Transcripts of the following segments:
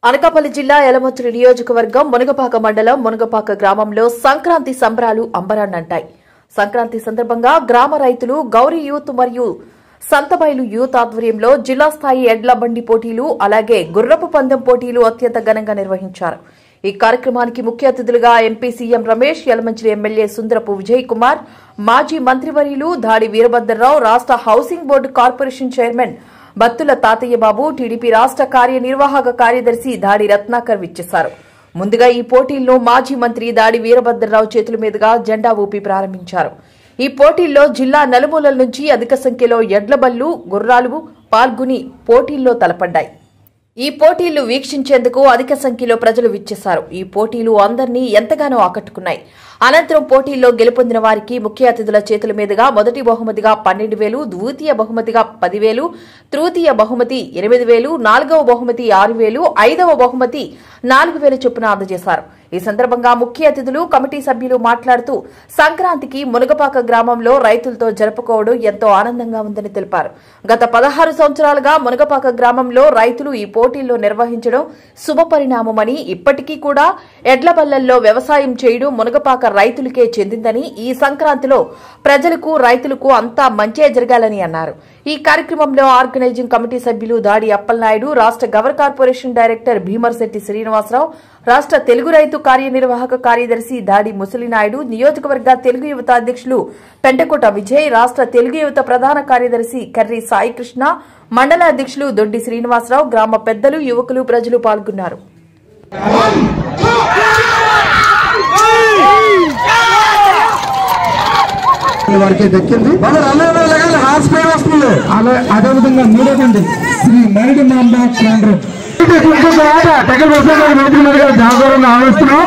అనకాపల్లి జిల్లా యలమంచిలి నియోజకవర్గం మునగపాక మండలం మునగపాక గ్రామంలో సంక్రాంతి సంబరాలు అంబరాన్నంటాయి. సంక్రాంతి సందర్భంగా గ్రామ రైతులు గౌరీ యూత్ మరియు సంతబైలు యూత్ ఆధ్వర్యంలో జిల్లా స్థాయి ఎడ్ల బండి పోటీలు అలాగే గుర్రపు పందెం పోటీలు అత్యంత ఘనంగా నిర్వహించారు. ఈ కార్యక్రమానికి ముఖ్య అతిథులుగా MP CM Ramesh, Yalamanchili MLA Sundarapu Vijay Kumar, మాజీ మంత్రివర్యులు దాడి వీరభద్రరావు, రాష్ట్ర housing board corporation chairman Battula Tatayya Babu, TDP రాష్ట్ర కార్యనిర్వాహక కార్యదర్శి దాడి రత్నాకర్ విచ్చేశారు. ముందుగా ఈ పోటీలను మాజీ మంత్రి దాడి వీరభద్రరావు చేతుల మీదుగా జెండా ఊపి ప్రారంభించారు. ఈ పోటీల్లో జిల్లా నలుమూలల నుంచి అధిక సంఖ్యలో ఎడ్ల బళ్లు, గుర్రాలు పాల్గొని పోటీల్లో తలపడ్డాయి. ఈ పోటీలు వీక్షించేందుకు అధిక సంఖ్యలో ప్రజలు విచ్చేశారు. ఈ పోటీలు అందరినీ ఎంతగానో ఆకట్టుకున్నాయి. అనంతరం పోటీల్లో గెలుపొందిన వారికి ముఖ్య అతిథుల చేతుల మీదుగా మొదటి బహుమతిగా 12,000, ద్వితీయ బహుమతిగా 10,000, తృతీయ బహుమతి 8,000, నాలుగవ బహుమతి 6,000, ఐదవ బహుమతి 4,000 చొప్పున అందజేశారు. ఈ సందర్భంగా ముఖ్య అతిథులు, కమిటీ సభ్యులు మాట్లాడుతూ సంక్రాంతికి మునగపాక గ్రామంలో రైతులతో జరుపుకోవడం ఎంతో ఆనందంగా ఉందని తెలిపారు. గత 16 సంవత్సరాలుగా మునగపాక గ్రామంలో రైతులు ఈ పోటీల్లో నిర్వహించడం శుభపరిణామమని, ఇప్పటికీ కూడా ఎడ్ల బళ్లల్లో వ్యవసాయం చేయడం మునగపాక రైతులకే చెందిందని, ఈ సంక్రాంతిలో ప్రజలకు రైతులకు అంతా మంచే జరగాలని అన్నారు. ఈ కార్యక్రమంలో ఆర్గనైజింగ్ కమిటీ సభ్యులు దాడి అప్పలనాయుడు, రాష్ట్ర గవర్ కార్పొరేషన్ డైరెక్టర్ భీమర్శెట్టి శ్రీనివాసరావు, రాష్ట్ర తెలుగు రైతు కార్యనిర్వాహక కార్యదర్శి దాడి ముసలినాయుడు, నియోజకవర్గ తెలుగు యువత అధ్యక్షులు పెంటకోట విజయ్, రాష్ట్ర తెలుగు యువత ప్రధాన కార్యదర్శి కర్రి సాయికృష్ణ, మండల అధ్యక్షులు దొడ్డి శ్రీనివాసరావు, గ్రామ పెద్దలు, యువకులు, ప్రజలు పాల్గొన్నారు. వారికి దక్కింది. అదేవిధంగా మూడోది శ్రీ మరిడి మాంబ కేంద్రం జాగ్రత్తగా ఆలోచిస్తున్నాం.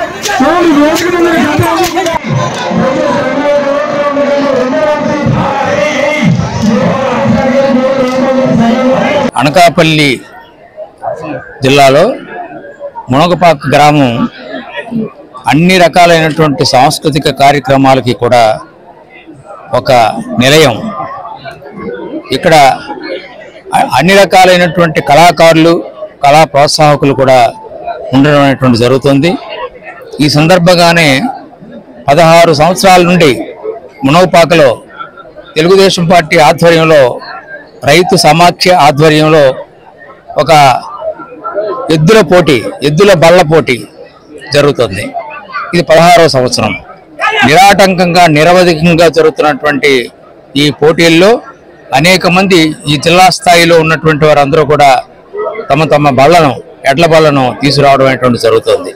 అనకాపల్లి జిల్లాలో మునగపాక గ్రామం అన్ని రకాలైనటువంటి సాంస్కృతిక కార్యక్రమాలకి కూడా ఒక నిలయం. ఇక్కడ అన్ని రకాలైనటువంటి కళాకారులు, కళా ప్రోత్సాహకులు కూడా ఉండడం అనేటువంటి జరుగుతుంది. ఈ సందర్భంగానే 16 సంవత్సరాల నుండి మునగపాకలో తెలుగుదేశం పార్టీ ఆధ్వర్యంలో, రైతు సమాఖ్య ఆధ్వర్యంలో ఒక ఎద్దుల పోటీ, ఎద్దుల బళ్ళ పోటీ జరుగుతుంది. ఇది 16వ సంవత్సరం. నిరాటంకంగా నిరవధికంగా జరుగుతున్నటువంటి ఈ పోటీల్లో అనేక మంది ఈ జిల్లా స్థాయిలో ఉన్నటువంటి వారందరూ కూడా తమ తమ బళ్లను, ఎడ్ల బళ్లను తీసుకురావడం అనేటువంటి జరుగుతుంది.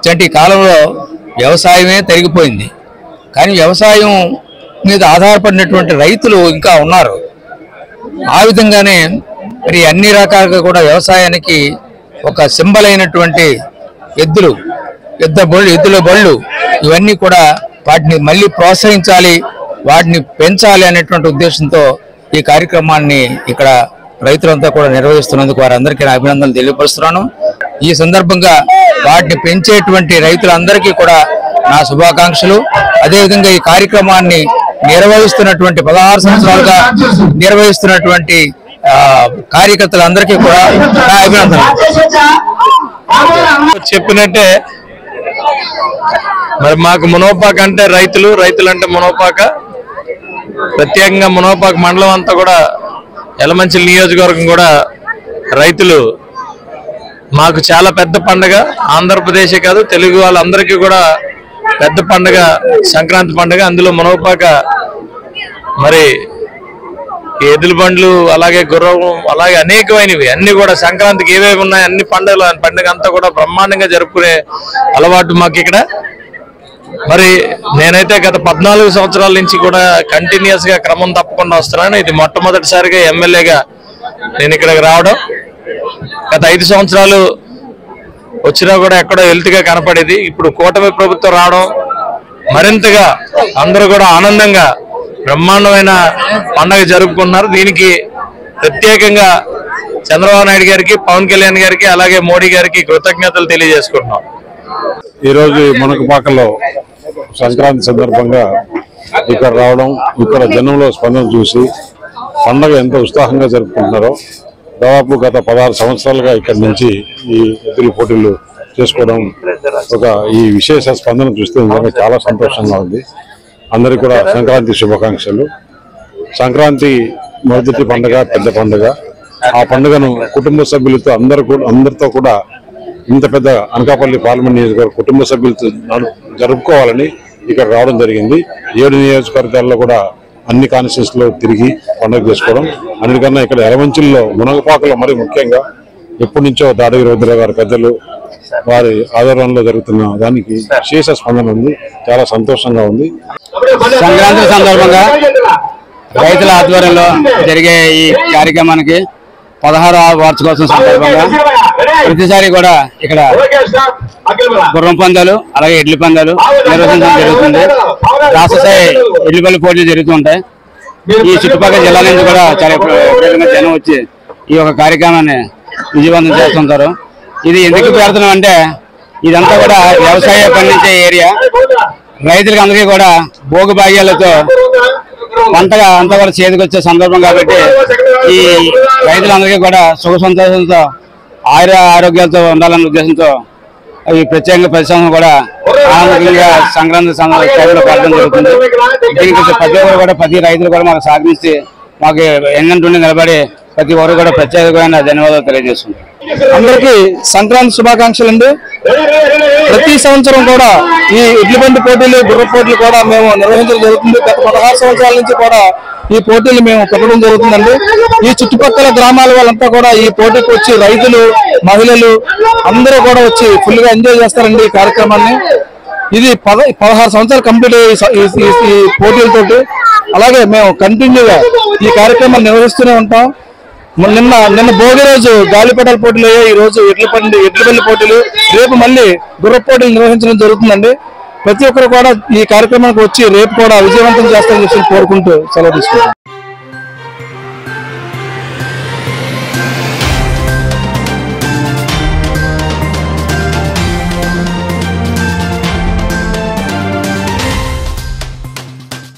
ఇలాంటి కాలంలో వ్యవసాయమే తరిగిపోయింది. కానీ వ్యవసాయం మీద ఆధారపడినటువంటి రైతులు ఇంకా ఉన్నారు. ఆ విధంగానే మరి అన్ని రకాలుగా కూడా వ్యవసాయానికి ఒక సింబల్ అయినటువంటి ఎద్దుల బళ్ళు ఇవన్నీ కూడా వాటిని మళ్ళీ ప్రోత్సహించాలి, వాటిని పెంచాలి అనేటువంటి ఉద్దేశంతో ఈ కార్యక్రమాన్ని ఇక్కడ రైతులంతా కూడా నిర్వహిస్తున్నందుకు వారందరికీ అభినందనలు తెలియపరుస్తున్నాను. ఈ సందర్భంగా వాటిని పెంచేటువంటి రైతులందరికీ కూడా నా శుభాకాంక్షలు. అదేవిధంగా ఈ కార్యక్రమాన్ని నిర్వహిస్తున్నటువంటి 16 సంవత్సరాలుగా నిర్వహిస్తున్నటువంటి కార్యకర్తలందరికీ కూడా నా అభినందనలు. చెప్పినట్టే మరి మాకు మునగపాక అంటే రైతులు అంటే మునగపాక, ప్రత్యేకంగా మునగపాక మండలం అంతా కూడా, యలమంచిలి నియోజకవర్గం కూడా రైతులు మాకు చాలా పెద్ద పండుగ. ఆంధ్రప్రదేశే కాదు, తెలుగు వాళ్ళందరికీ కూడా పెద్ద పండుగ సంక్రాంతి పండుగ. అందులో మునగపాక మరి ఎద్దుల బండ్లు, అలాగే గుర్రం, అలాగే అనేకమైనవి అన్ని కూడా సంక్రాంతికి ఏవేవి ఉన్నాయి అన్ని పండుగ అంతా కూడా బ్రహ్మాండంగా జరుపుకునే అలవాటు మాకు ఇక్కడ. మరి నేనైతే గత 14 సంవత్సరాల నుంచి కూడా కంటిన్యూస్ గా క్రమం తప్పకుండా వస్తున్నాను. ఇది మొట్టమొదటిసారిగా ఎమ్మెల్యేగా నేను ఇక్కడికి రావడం. గత 5 సంవత్సరాలు వచ్చినా కూడా ఎక్కడో హెల్త్గా కనపడేది. ఇప్పుడు కూటమి ప్రభుత్వం రావడం మరింతగా అందరూ కూడా ఆనందంగా బ్రహ్మాండమైన పండుగ జరుపుకుంటున్నారు. దీనికి ప్రత్యేకంగా చంద్రబాబు నాయుడు గారికి, పవన్ కళ్యాణ్ గారికి, అలాగే మోడీ గారికి కృతజ్ఞతలు తెలియజేసుకుంటున్నాం. ఈరోజు మునగపాకలో సంక్రాంతి సందర్భంగా ఇక్కడ రావడం, ఇక్కడ జనంలో స్పందన చూసి పండుగ ఎంత ఉత్సాహంగా జరుపుకుంటున్నారో దాదాపు గత 16 సంవత్సరాలుగా ఇక్కడి నుంచి ఈ ఎద్దుల పోటీలు చేసుకోవడం ఈ విశేష స్పందన చూస్తే నిజంగా చాలా సంతోషంగా ఉంది. అందరికీ కూడా సంక్రాంతి శుభాకాంక్షలు. సంక్రాంతి మొదటి పండుగ, పెద్ద పండుగ. ఆ పండుగను కుటుంబ సభ్యులతో అందరితో కూడా ఇంత పెద్ద అనకాపల్లి పార్లమెంట్ నియోజకవర్గ కుటుంబ సభ్యులతో జరుపుకోవాలని ఇక్కడ రావడం జరిగింది. 7 నియోజకవర్గాల్లో కూడా అన్ని కాన్స్టిట్యూన్స్ లో తిరిగి పండుగ చేసుకోవడం, అన్నిటికన్నా ఇక్కడ ఎలమంచిల్లో మునగపాకలో మరి ముఖ్యంగా ఎప్పటి నుంచో దాడగిరి రుద్ర గారి పెద్దలు వారి ఆధ్వర్యంలో జరుగుతున్న దానికి విశేష స్పందన ఉంది. చాలా సంతోషంగా ఉంది. సంక్రాంతి సందర్భంగా రైతుల ఆధ్వర్యంలో జరిగే ఈ కార్యక్రమానికి 16వ వార్షికోత్సవం సందర్భంగా ప్రతిసారి కూడా ఇక్కడ గుర్రం పందాలు అలాగే ఎడ్ల పందాలు నిర్వహించడం జరుగుతుంది. రాష్ట్ర స్థాయి ఎడ్లపల్లి పోటీలు జరుగుతుంటాయి. ఈ చుట్టుపక్కల జిల్లాల నుంచి కూడా చాలా విపరీతంగా జనం వచ్చి ఈ యొక్క కార్యక్రమాన్ని విజయవంతం చేస్తుంటారు. ఇది ఎందుకు పెడుతున్నాం అంటే ఇదంతా కూడా వ్యవసాయ పండించే ఏరియా. రైతులకు అందరికీ కూడా భోగి భాగ్యాలతో పంటగా అంతా కూడా చేతికొచ్చే సందర్భం కాబట్టి ఈ రైతులందరికీ కూడా సుఖ సంతోషంతో ఆరోగ్యాలతో ఉండాలనే ఉద్దేశంతో ఈ ప్రత్యేకంగా పరిశ్రమ కూడా ఆనందంగా సంక్రాంతి టైంలో పెట్టడం జరుగుతుంది. దీనికి ప్రతి ఒక్కరు కూడా ప్రతి రైతులు కూడా మాకు సహకరించి మాకు ఎంగంటుండి నిలబడి ప్రతి ఒక్కరు కూడా ప్రత్యేకమైన ధన్యవాదాలు తెలియజేస్తుంది. అందరికీ సంక్రాంతి శుభాకాంక్షలు అండి. ప్రతి సంవత్సరం కూడా ఈ ఎడ్ల బండి పోటీలు, గుర్ర పోటీలు కూడా మేము నిర్వహించడం జరుగుతుంది. గత 16 సంవత్సరాల నుంచి కూడా ఈ పోటీలు మేము పెట్టడం జరుగుతుందండి. ఈ చుట్టుపక్కల గ్రామాల వాళ్ళంతా కూడా ఈ పోటీకి వచ్చి రైతులు, మహిళలు అందరూ కూడా వచ్చి ఫుల్ గా ఎంజాయ్ చేస్తారండి ఈ కార్యక్రమాన్ని. ఇది 16 సంవత్సరాలు కంప్లీట్ ఈ పోటీలతోటి. అలాగే మేము కంటిన్యూగా ఈ కార్యక్రమాలు నిర్వహిస్తూనే ఉంటాం. నిన్న భోగి రోజు గాలిపటాల పోటీలు అయ్యాయి. ఈ రోజు ఎడ్లపల్లి పోటీలు, రేపు మళ్ళీ గుర్ర పోటీలు నిర్వహించడం జరుగుతుందండి. ప్రతి ఒక్కరు కూడా ఈ కార్యక్రమానికి వచ్చి రేపు కూడా విజయవంతం చేస్తారని కోరుకుంటూ సెలవు తీసుకుంటాం.